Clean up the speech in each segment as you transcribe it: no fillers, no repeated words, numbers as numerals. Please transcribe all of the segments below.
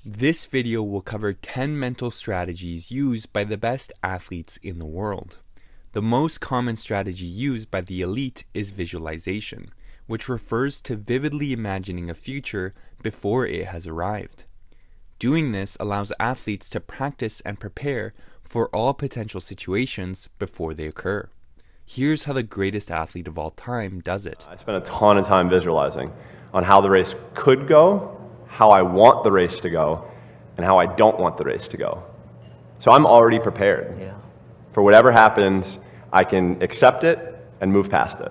This video will cover 10 mental strategies used by the best athletes in the world. The most common strategy used by the elite is visualization, which refers to vividly imagining a future before it has arrived. Doing this allows athletes to practice and prepare for all potential situations before they occur. Here's how the greatest athlete of all time does it. I spent a ton of time visualizing on how the race could go, how I want the race to go, and how I don't want the race to go. So I'm already prepared. For whatever happens, I can accept it and move past it.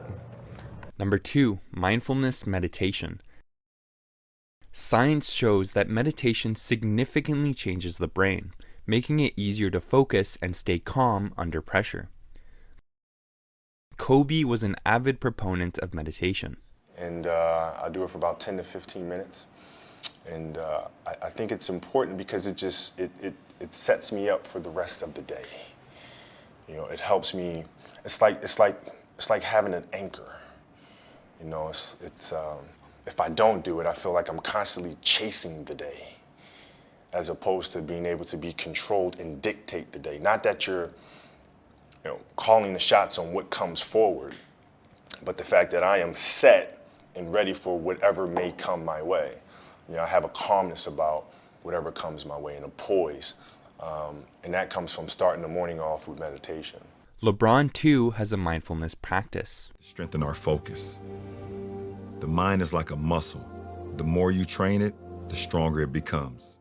Number 2, mindfulness meditation. Science shows that meditation significantly changes the brain, making it easier to focus and stay calm under pressure. Kobe was an avid proponent of meditation. And I do it for about 10 to 15 minutes. And I think it's important because it sets me up for the rest of the day. You know, it helps me. It's like having an anchor. You know, if I don't do it, I feel like I'm constantly chasing the day, as opposed to being able to be controlled and dictate the day. Not that you're, calling the shots on what comes forward, but the fact that I am set and ready for whatever may come my way. I have a calmness about whatever comes my way and a poise. And that comes from starting the morning off with meditation. LeBron, too, has a mindfulness practice. Strengthen our focus. The mind is like a muscle. The more you train it, the stronger it becomes.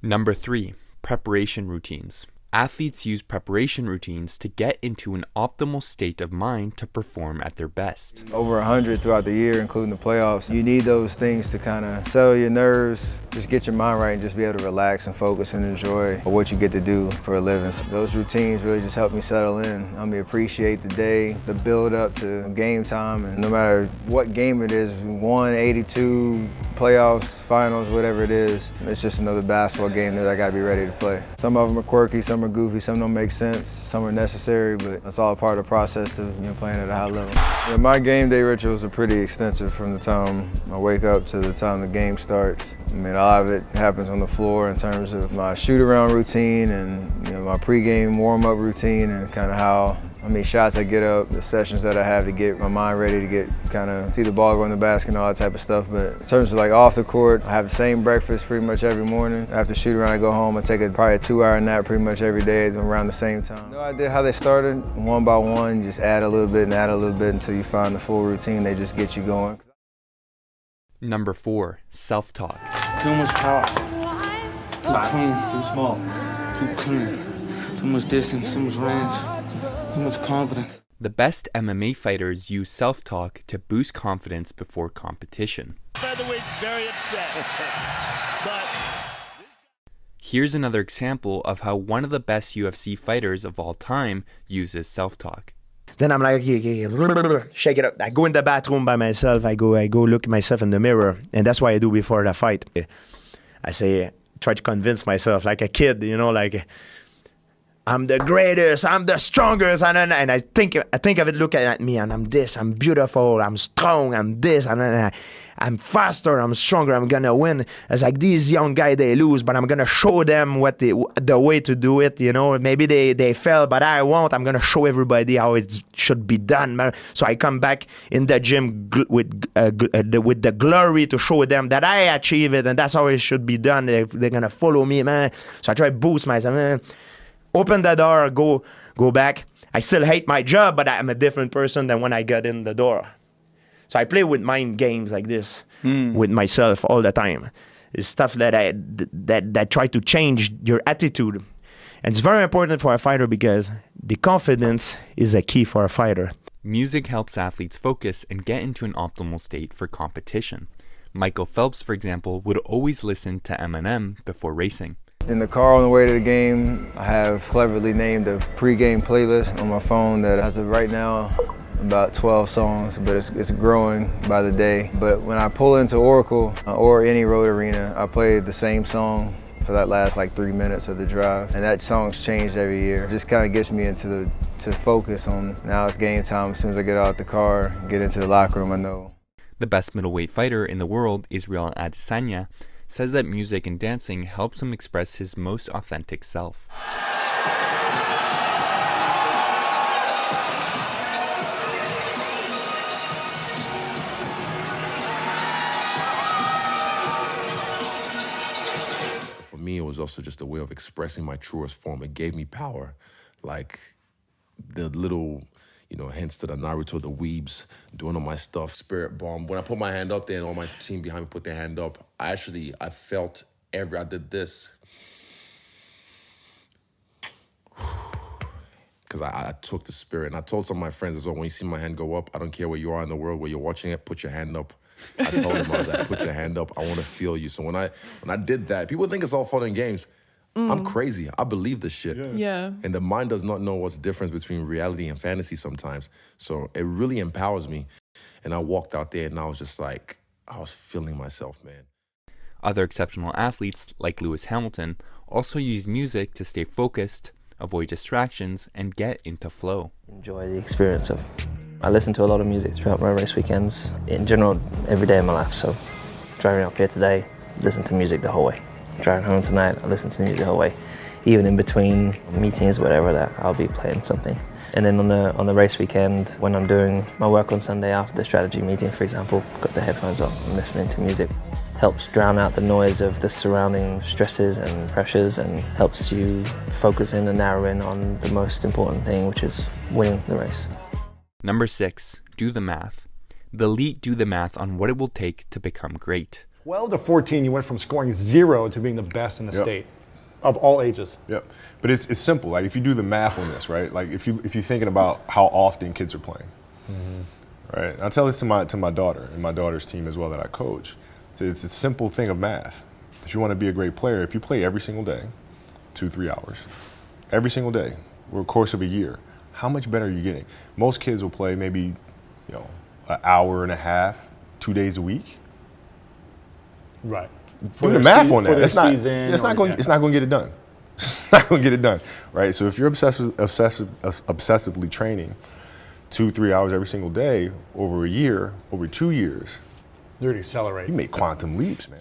Number 3, preparation routines. Athletes use preparation routines to get into an optimal state of mind to perform at their best. Over 100 throughout the year, including the playoffs. You need those things to kind of settle your nerves, just get your mind right and just be able to relax and focus and enjoy what you get to do for a living. So those routines really just help me settle in. Help me appreciate the day, the build up to game time. And no matter what game it is, 182, playoffs, finals, whatever it is, it's just another basketball game that I gotta be ready to play. Some of them are quirky, some are goofy, some don't make sense, some are necessary, but that's all part of the process of playing at a high level. My game day rituals are pretty extensive from the time I wake up to the time the game starts. A lot of it happens on the floor in terms of my shoot-around routine and my pre-game warm-up routine and kind of how many shots I get up, the sessions that I have to get my mind ready to get see the ball go in the basket and all that type of stuff. But in terms of off the court, I have the same breakfast pretty much every morning. After shoot around, I go home. I take probably a 2-hour nap pretty much every day around the same time. No idea how they started. One by one, just add a little bit and add a little bit until you find the full routine. They just get you going. Number 4, self-talk. Too much power. Too clean, too small. Too clean. Too much distance, too much range. Too much confidence. The best MMA fighters use self-talk to boost confidence before competition. Featherweight's very upset. Here's another example of how one of the best UFC fighters of all time uses self-talk. Then I'm like, okay, shake it up. I go in the bathroom by myself. I go look at myself in the mirror, and that's what I do before the fight. I try to convince myself like a kid, I'm the greatest, I'm the strongest, and I think of it looking at me, and I'm this, I'm beautiful, I'm strong, I'm this, and I'm faster, I'm stronger, I'm gonna win. It's like these young guys, they lose, but I'm gonna show them the way to do it, Maybe they fail, but I won't. I'm gonna show everybody how it should be done. So I come back in the gym with the glory to show them that I achieve it, and that's how it should be done. They're gonna follow me, man. So I try to boost myself, man. Open the door, go back. I still hate my job, but I'm a different person than when I got in the door. So I play with mind games like this with myself all the time. It's stuff that try to change your attitude. And it's very important for a fighter because the confidence is a key for a fighter. Music helps athletes focus and get into an optimal state for competition. Michael Phelps, for example, would always listen to Eminem before racing. In the car on the way to the game, I have cleverly named a pre-game playlist on my phone that has right now about 12 songs, but it's growing by the day. But when I pull into Oracle or any road arena, I play the same song for that last 3 minutes of the drive. And that song's changed every year. It just kind of gets me to focus on now it's game time. As soon as I get out the car, get into the locker room, I know. The best middleweight fighter in the world, Israel Adesanya, says that music and dancing helps him express his most authentic self. For me, it was also just a way of expressing my truest form. It gave me power, like the little, hints to the Naruto, the weebs, doing all my stuff, spirit bomb. When I put my hand up there and all my team behind me put their hand up, I felt I did this. Because I took the spirit. And I told some of my friends as well, when you see my hand go up, I don't care where you are in the world, where you're watching it, put your hand up. I told them, I was like, put your hand up. I want to feel you. So when I did that, people think it's all fun and games. I'm crazy. I believe this shit. Yeah. And the mind does not know what's the difference between reality and fantasy sometimes. So it really empowers me. And I walked out there and I was just like, I was feeling myself, man. Other exceptional athletes, like Lewis Hamilton, also use music to stay focused, avoid distractions, and get into flow. Enjoy the experience of. I listen to a lot of music throughout my race weekends, in general, every day of my life. So driving up here today, listen to music the whole way. Driving home tonight, I listen to music the whole way. Even in between meetings, whatever, that I'll be playing something. And then on the race weekend, when I'm doing my work on Sunday after the strategy meeting, for example, got the headphones on, I'm listening to music. Helps drown out the noise of the surrounding stresses and pressures and helps you focus in and narrow in on the most important thing, which is winning the race. Number 6, do the math. The elite do the math on what it will take to become great. 12 to 14, you went from scoring 0 to being the best in the state of all ages. Yep. But it's simple. Like if you do the math on this, right? Like if you're thinking about how often kids are playing, right? And I tell this to my daughter and my daughter's team as well that I coach. It's a simple thing of math. If you want to be a great player, if you play every single day, 2-3 hours, every single day, over the course of a year, how much better are you getting? Most kids will play maybe, an hour and a half, 2 days a week. Right. Do the math on that. It's not going to get it done. It's not going to get it done, right? So if you're obsessively training 2-3 hours every single day over a year, over 2 years, you're to accelerate. You make quantum leaps, man.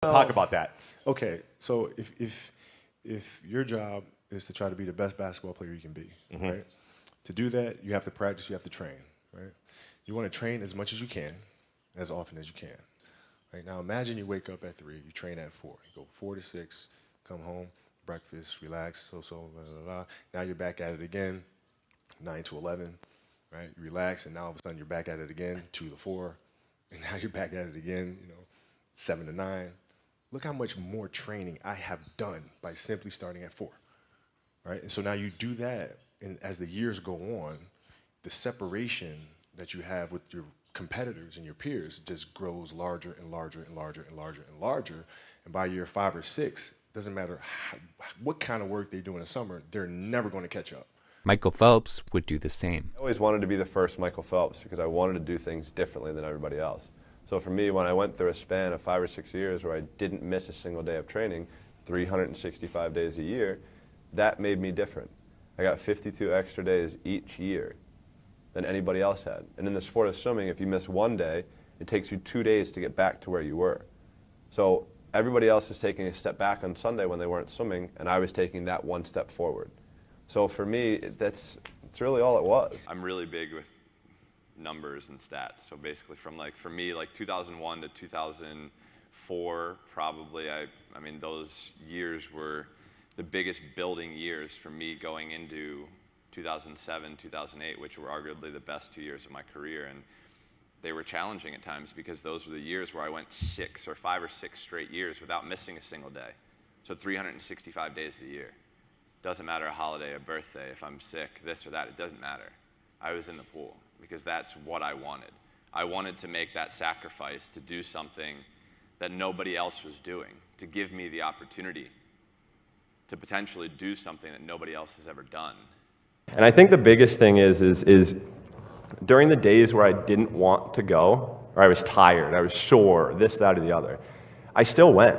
Talk about that. Okay, so if your job is to try to be the best basketball player you can be, right? To do that, you have to practice, you have to train, right? You want to train as much as you can, as often as you can. Right? Now imagine you wake up at 3, you train at 4. You go 4 to 6, come home, breakfast, relax, blah, blah, blah. Now you're back at it again, 9 to 11, right? You relax, and now all of a sudden you're back at it again, 2 to 4, and now you're back at it again, 7 to 9. Look how much more training I have done by simply starting at 4, right? And so now you do that, and as the years go on, the separation that you have with your competitors and your peers just grows larger and larger and larger and larger and larger. And by year 5 or 6, doesn't matter what kind of work they do in the summer, they're never going to catch up. Michael Phelps would do the same. I always wanted to be the first Michael Phelps because I wanted to do things differently than everybody else. So for me, when I went through a span of 5 or 6 years where I didn't miss a single day of training, 365 days a year, that made me different. I got 52 extra days each year than anybody else had. And in the sport of swimming, if you miss one day, it takes you 2 days to get back to where you were. So everybody else is taking a step back on Sunday when they weren't swimming, and I was taking that one step forward. So for me, that's really all it was. I'm really big with numbers and stats. So basically for me, 2001 to 2004, probably, I mean, those years were the biggest building years for me going into 2007, 2008, which were arguably the best 2 years of my career. And they were challenging at times because those were the years where I went 5 or 6 straight years without missing a single day. So 365 days of the year. Doesn't matter a holiday, a birthday, if I'm sick, this or that, it doesn't matter. I was in the pool because that's what I wanted. I wanted to make that sacrifice to do something that nobody else was doing, to give me the opportunity to potentially do something that nobody else has ever done. And I think the biggest thing is during the days where I didn't want to go, or I was tired, I was sore, this, that, or the other, I still went.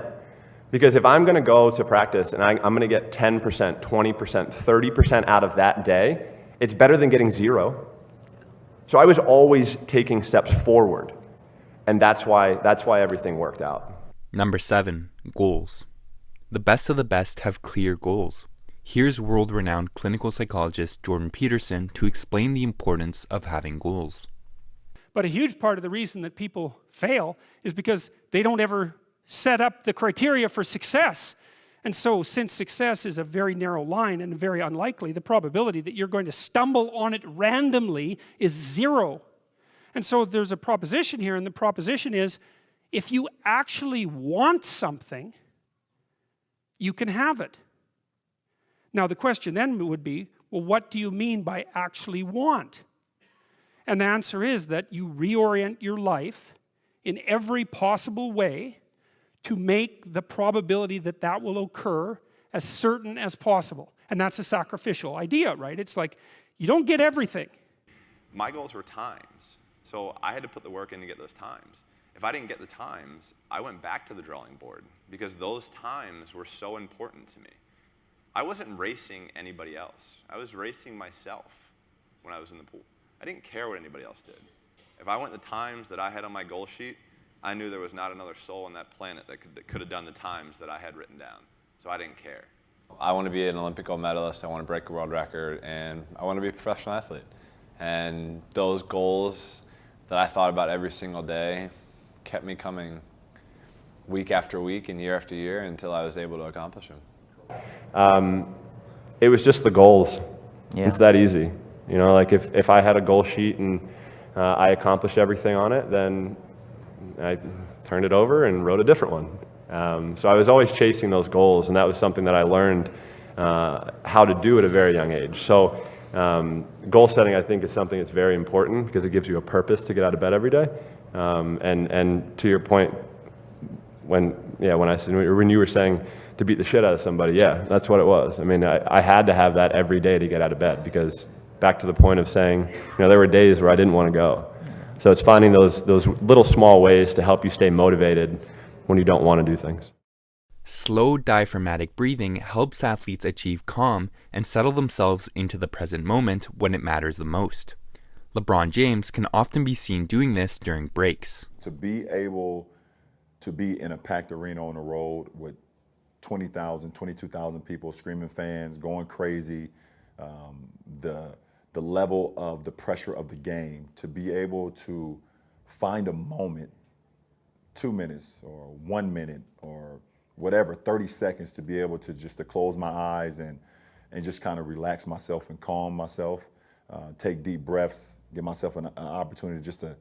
Because if I'm going to go to practice and I'm going to get 10%, 20%, 30% out of that day, it's better than getting 0. So I was always taking steps forward, and that's why everything worked out. Number 7, goals. The best of the best have clear goals. Here's world-renowned clinical psychologist Jordan Peterson to explain the importance of having goals. But a huge part of the reason that people fail is because they don't ever set up the criteria for success. And so since success is a very narrow line and very unlikely, the probability that you're going to stumble on it randomly is 0. And so there's a proposition here, and the proposition is, if you actually want something, you can have it. Now the question then would be, well, what do you mean by actually want? And the answer is that you reorient your life in every possible way to make the probability that that will occur as certain as possible. And that's a sacrificial idea, right? It's like, you don't get everything. My goals were times. So I had to put the work in to get those times. If I didn't get the times, I went back to the drawing board because those times were so important to me. I wasn't racing anybody else. I was racing myself when I was in the pool. I didn't care what anybody else did. If I went the times that I had on my goal sheet, I knew there was not another soul on that planet that could have done the times that I had written down. So I didn't care. I want to be an Olympic gold medalist, I want to break a world record, and I want to be a professional athlete. And those goals that I thought about every single day kept me coming week after week and year after year until I was able to accomplish them. It was just the goals. Yeah. It's that easy. You know, like if I had a goal sheet and I accomplished everything on it, then I turned it over and wrote a different one. So I was always chasing those goals, and that was something that I learned how to do at a very young age. So goal setting, I think, is something that's very important because it gives you a purpose to get out of bed every day. And to your point, when you were saying to beat the shit out of somebody, yeah, that's what it was. I mean, I had to have that every day to get out of bed because back to the point of saying, there were days where I didn't want to go. So it's finding those little small ways to help you stay motivated when you don't want to do things. Slow diaphragmatic breathing helps athletes achieve calm and settle themselves into the present moment when it matters the most. LeBron James can often be seen doing this during breaks. To be able to be in a packed arena on the road with 20,000, 22,000 people, screaming fans, going crazy, the level of the pressure of the game, to be able to find a moment, 2 minutes or 1 minute or whatever, 30 seconds, to be able to just to close my eyes and just kind of relax myself and calm myself, take deep breaths, give myself an opportunity just to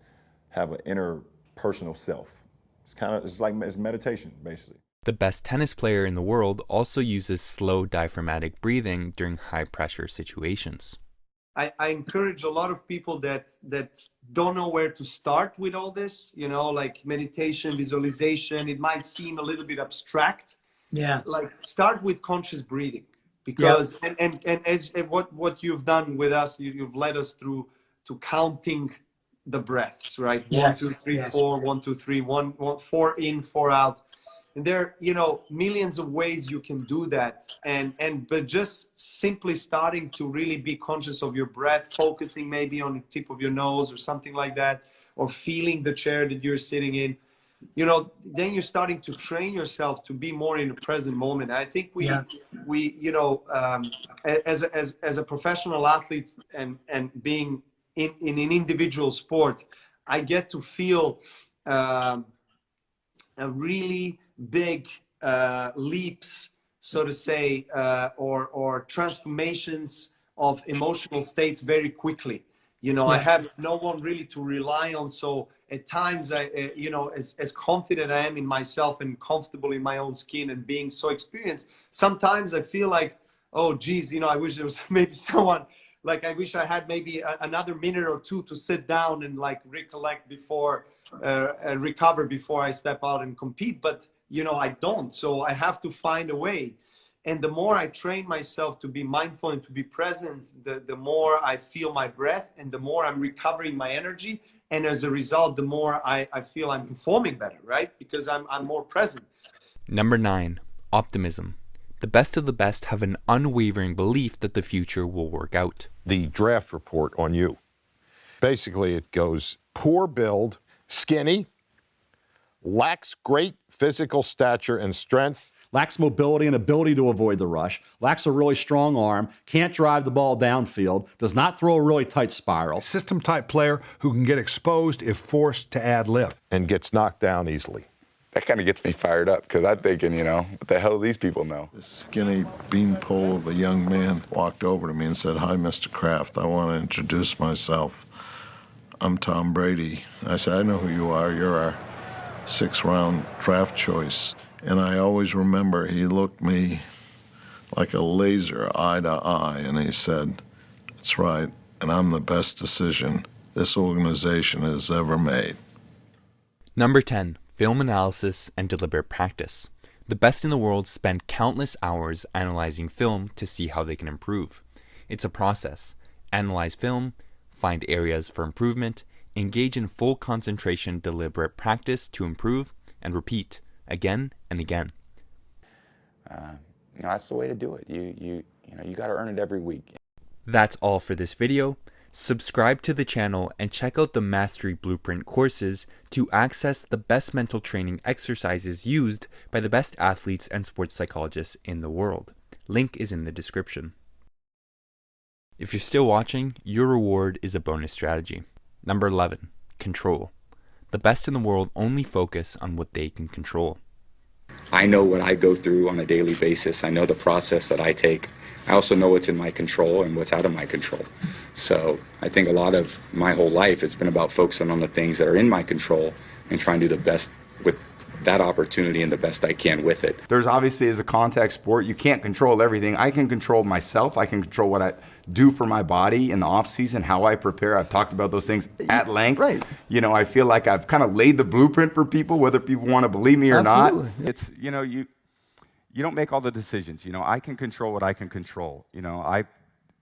have an inner personal self. It's meditation, basically. The best tennis player in the world also uses slow diaphragmatic breathing during high-pressure situations. I encourage a lot of people that don't know where to start with all this, like meditation, visualization. It might seem a little bit abstract. Yeah. Like start with conscious breathing, because and as what you've done with us, you've led us through to counting the breaths, right? Yes. 1, 2, 3, Yes. 4, 1, 2, 3, 1, 4 in, 4 out. And there, millions of ways you can do that. But just simply starting to really be conscious of your breath, focusing maybe on the tip of your nose or something like that, or feeling the chair that you're sitting in, then you're starting to train yourself to be more in the present moment. I think as a professional athlete and being in an individual sport, I get to feel a really big leaps, so to say, or transformations of emotional states very quickly. I have no one really to rely on. So at times, as confident I am in myself and comfortable in my own skin and being so experienced, sometimes I feel like, oh, geez, I wish there was maybe someone, like I wish I had maybe another minute or two to sit down and like recollect before, recover before I step out and compete. But I don't. So I have to find a way. And the more I train myself to be mindful and to be present, the more I feel my breath and the more I'm recovering my energy. And as a result, the more I feel I'm performing better, right? Because I'm more present. Number 9, optimism. The best of the best have an unwavering belief that the future will work out. The draft report on you. Basically, it goes poor build, skinny, lacks great physical stature and strength. Lacks mobility and ability to avoid the rush, lacks a really strong arm, can't drive the ball downfield, does not throw a really tight spiral. System-type player who can get exposed if forced to add lift. And gets knocked down easily. That kind of gets me fired up because I'm thinking, what the hell do these people know? This skinny beanpole of a young man walked over to me and said, "Hi, Mr. Kraft. I want to introduce myself. I'm Tom Brady." I said, "I know who you are. You're our 6th-round draft choice." And I always remember he looked me like a laser, eye to eye, and he said, "That's right, and I'm the best decision this organization has ever made." Number 10. Film analysis and deliberate practice. The best in the world spend countless hours analyzing film to see how they can improve. It's a process. Analyze film, find areas for improvement, engage in full concentration, deliberate practice to improve, and repeat again and again. That's the way to do it. You got to earn it every week. That's all for this video. Subscribe to the channel and check out the Mastery Blueprint courses to access the best mental training exercises used by the best athletes and sports psychologists in the world. Link is in the description. If you're still watching, your reward is a bonus strategy. Number 11. Control. The best in the world only focus on what they can control. I know what I go through on a daily basis. I know the process that I take. I also know what's in my control and what's out of my control. So I think a lot of my whole life it's been about focusing on the things that are in my control and trying to do the best with that opportunity and the best I can with it. There's obviously, as a contact sport, you can't control everything. I can control myself. I can control what I do for my body in the off season, how I prepare. I've talked about those things at length. Right. I feel like I've kind of laid the blueprint for people, whether people want to believe me or Absolutely. not. It's, you don't make all the decisions. I can control what I can control.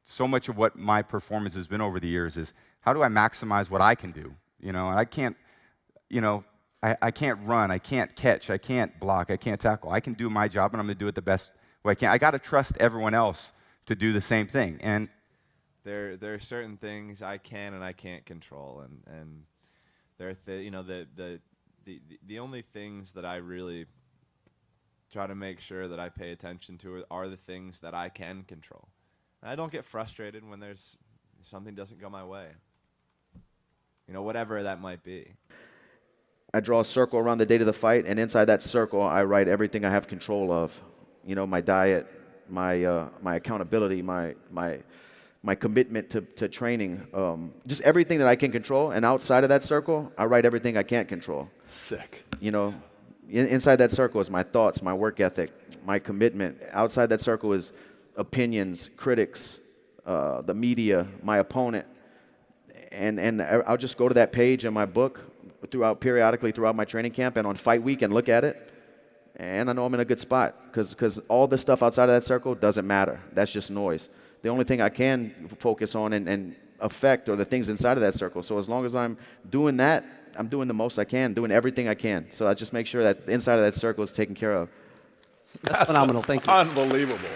So much of what my performance has been over the years is how do I maximize what I can do? And I can't, I can't run, I can't catch, I can't block, I can't tackle. I can do my job and I'm going to do it the best way I can. I got to trust everyone else to do the same thing. And there are certain things I can and I can't control, and there the only things that I really try to make sure that I pay attention to are the things that I can control. And I don't get frustrated when there's something doesn't go my way. Whatever that might be. I draw a circle around the date of the fight, and inside that circle, I write everything I have control of. My diet, my accountability, my commitment to training, just everything that I can control. And outside of that circle, I write everything I can't control. Sick. Inside that circle is my thoughts, my work ethic, my commitment. Outside that circle is opinions, critics, the media, my opponent. And I'll just go to that page in my book periodically throughout my training camp and on fight week and look at it. And I know I'm in a good spot because all the stuff outside of that circle doesn't matter. That's just noise. The only thing I can focus on and affect are the things inside of that circle. So as long as I'm doing that, I'm doing the most I can, doing everything I can. So I just make sure that the inside of that circle is taken care of. That's phenomenal. Thank you. Unbelievable.